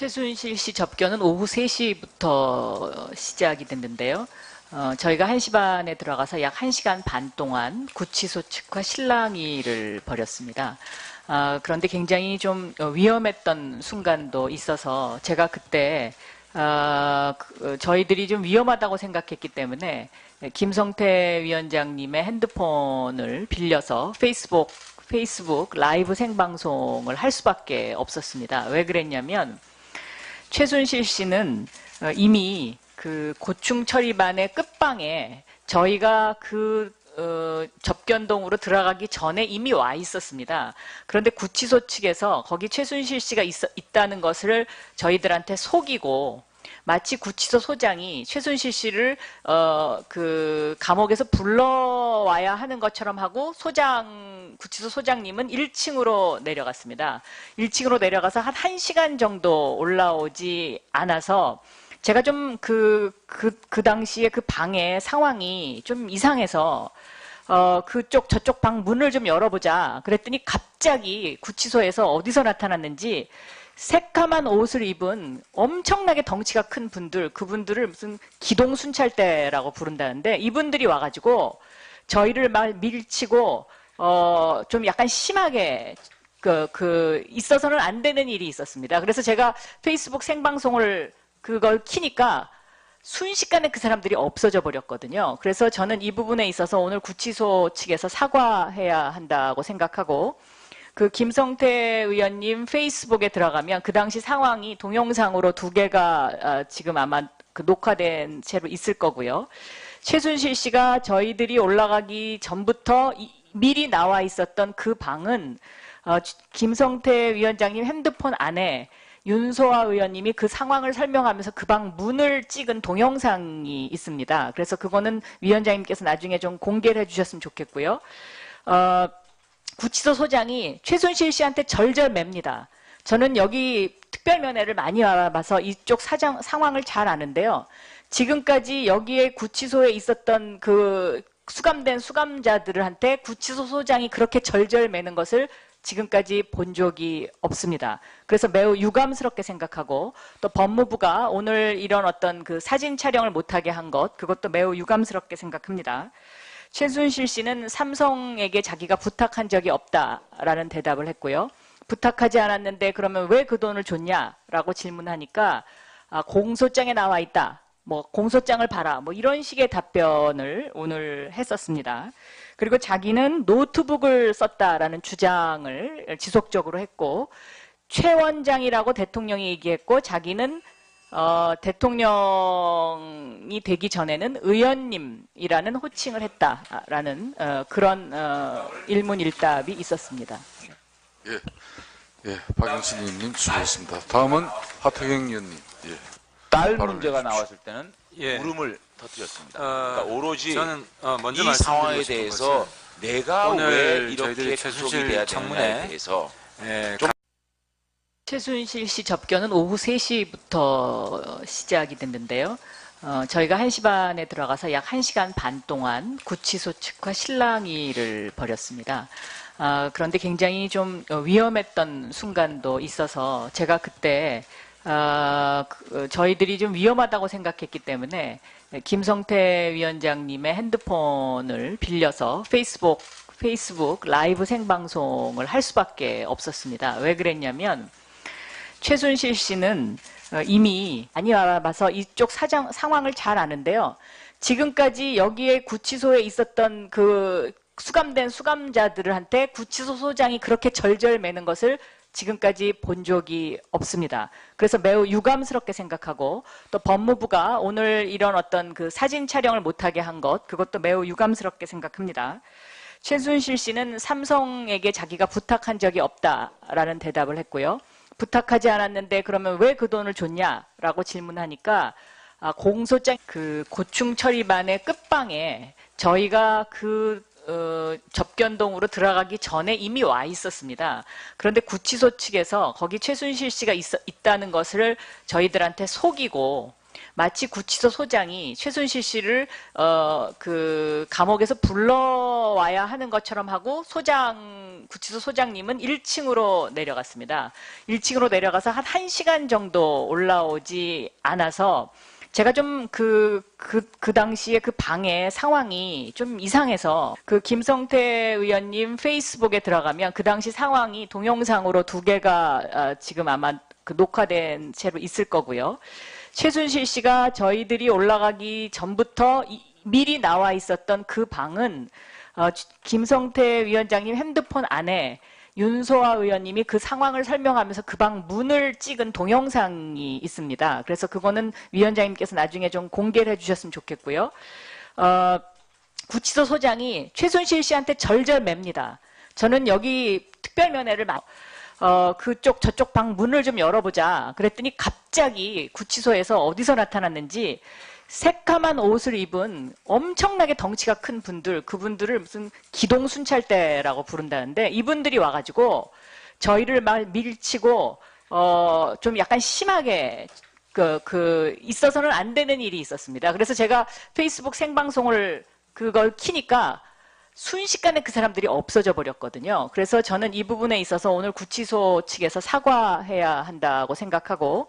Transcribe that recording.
최순실 씨 접견은 오후 3시부터 시작이 됐는데요. 저희가 1시 반에 들어가서 약 1시간 반 동안 구치소 측과 실랑이를 벌였습니다. 그런데 굉장히 좀 위험했던 순간도 있어서 제가 그때 저희들이 좀 위험하다고 생각했기 때문에 김성태 위원장님의 핸드폰을 빌려서 페이스북 라이브 생방송을 할 수밖에 없었습니다. 왜 그랬냐면 최순실 씨는 이미 그 고충 처리반의 끝방에 저희가 접견동으로 들어가기 전에 이미 와 있었습니다. 그런데 구치소 측에서 거기 최순실 씨가 있다는 것을 저희들한테 속이고 마치 구치소 소장이 최순실 씨를 그 감옥에서 불러와야 하는 것처럼 하고 구치소 소장님은 1층으로 내려갔습니다. 1층으로 내려가서 한 1시간 정도 올라오지 않아서 제가 좀 그 당시에 그 방의 상황이 좀 이상해서 저쪽 방 문을 좀 열어보자 그랬더니 갑자기 구치소에서 어디서 나타났는지 새까만 옷을 입은 엄청나게 덩치가 큰 분들, 그분들을 무슨 기동순찰대라고 부른다는데 이분들이 와가지고 저희를 막 밀치고 좀 약간 심하게 있어서는 안 되는 일이 있었습니다. 그래서 제가 페이스북 생방송을 그걸 키니까 순식간에 그 사람들이 없어져 버렸거든요. 그래서 저는 이 부분에 있어서 오늘 구치소 측에서 사과해야 한다고 생각하고 그 김성태 의원님 페이스북에 들어가면 그 당시 상황이 동영상으로 2개가 지금 아마 그 녹화된 채로 있을 거고요. 최순실 씨가 저희들이 올라가기 전부터 미리 나와 있었던 그 방은 김성태 위원장님 핸드폰 안에 윤소아 의원님이 그 상황을 설명하면서 그 방 문을 찍은 동영상이 있습니다. 그래서 그거는 위원장님께서 나중에 좀 공개를 해주셨으면 좋겠고요. 구치소 소장이 최순실 씨한테 절절맵니다. 저는 여기 특별면회를 많이 알아봐서 이쪽 상황을 잘 아는데요. 지금까지 여기에 구치소에 있었던 그 수감된 수감자들한테 구치소 소장이 그렇게 절절매는 것을 지금까지 본 적이 없습니다. 그래서 매우 유감스럽게 생각하고 또 법무부가 오늘 이런 어떤 그 사진 촬영을 못하게 한 것, 그것도 매우 유감스럽게 생각합니다. 최순실 씨는 삼성에게 자기가 부탁한 적이 없다라는 대답을 했고요. 부탁하지 않았는데 그러면 왜 그 돈을 줬냐라고 질문하니까 공소장에 나와 있다. 뭐 공소장을 봐라. 뭐 이런 식의 답변을 오늘 했었습니다. 그리고 자기는 노트북을 썼다라는 주장을 지속적으로 했고 최 원장이라고 대통령이 얘기했고 자기는 대통령이 되기 전에는 의원님이라는 호칭을 했다라는 그런 일문일답이 있었습니다. 예, 박영신 의원님 수고했습니다. 다음은 하태경 의원님. 예, 딸 문제가 나왔을 때는 예. 물음을 터뜨렸습니다. 그러니까 오로지 저는 먼저 이 상황에 대해서 내가 왜 이렇게 구속이 돼야 되느냐에 대해서 최순실 씨 접견은 오후 3시부터 시작이 됐는데요. 저희가 1시 반에 들어가서 약 1시간 반 동안 구치소 측과 실랑이를 벌였습니다. 그런데 굉장히 좀 위험했던 순간도 있어서 제가 그때 저희들이 좀 위험하다고 생각했기 때문에 김성태 위원장님의 핸드폰을 빌려서 페이스북 라이브 생방송을 할 수밖에 없었습니다. 왜 그랬냐면 최순실 씨는 이미 많이 알아봐서 이쪽 상황을 잘 아는데요. 지금까지 여기에 구치소에 있었던 그 수감된 수감자들한테 구치소 소장이 그렇게 절절매는 것을 지금까지 본 적이 없습니다. 그래서 매우 유감스럽게 생각하고 또 법무부가 오늘 이런 어떤 그 사진 촬영을 못하게 한 것, 그것도 매우 유감스럽게 생각합니다. 최순실 씨는 삼성에게 자기가 부탁한 적이 없다라는 대답을 했고요. 부탁하지 않았는데 그러면 왜 그 돈을 줬냐라고 질문하니까 공소장 그 고충 처리반의 끝방에 저희가 접견동으로 들어가기 전에 이미 와 있었습니다. 그런데 구치소 측에서 거기 최순실 씨가 있다는 것을 저희들한테 속이고 마치 구치소 소장이 최순실 씨를 그 감옥에서 불러와야 하는 것처럼 하고 구치소 소장님은 1층으로 내려갔습니다. 1층으로 내려가서 한 1시간 정도 올라오지 않아서 제가 좀 그 당시에 그 방의 상황이 좀 이상해서 그 김성태 의원님 페이스북에 들어가면 그 당시 상황이 동영상으로 2개가 지금 아마 그 녹화된 채로 있을 거고요. 최순실 씨가 저희들이 올라가기 전부터 미리 나와 있었던 그 방은 김성태 위원장님 핸드폰 안에 윤소아 의원님이 그 상황을 설명하면서 그 방 문을 찍은 동영상이 있습니다. 그래서 그거는 위원장님께서 나중에 좀 공개를 해주셨으면 좋겠고요. 구치소 소장이 최순실 씨한테 절절맵니다. 저는 여기 특별면회를 그쪽 저쪽 방 문을 좀 열어보자. 그랬더니 갑자기 구치소에서 어디서 나타났는지 새까만 옷을 입은 엄청나게 덩치가 큰 분들, 그분들을 무슨 기동순찰대라고 부른다는데 이분들이 와가지고 저희를 막 밀치고 좀 약간 심하게 있어서는 안 되는 일이 있었습니다. 그래서 제가 페이스북 생방송을 그걸 키니까 순식간에 그 사람들이 없어져 버렸거든요. 그래서 저는 이 부분에 있어서 오늘 구치소 측에서 사과해야 한다고 생각하고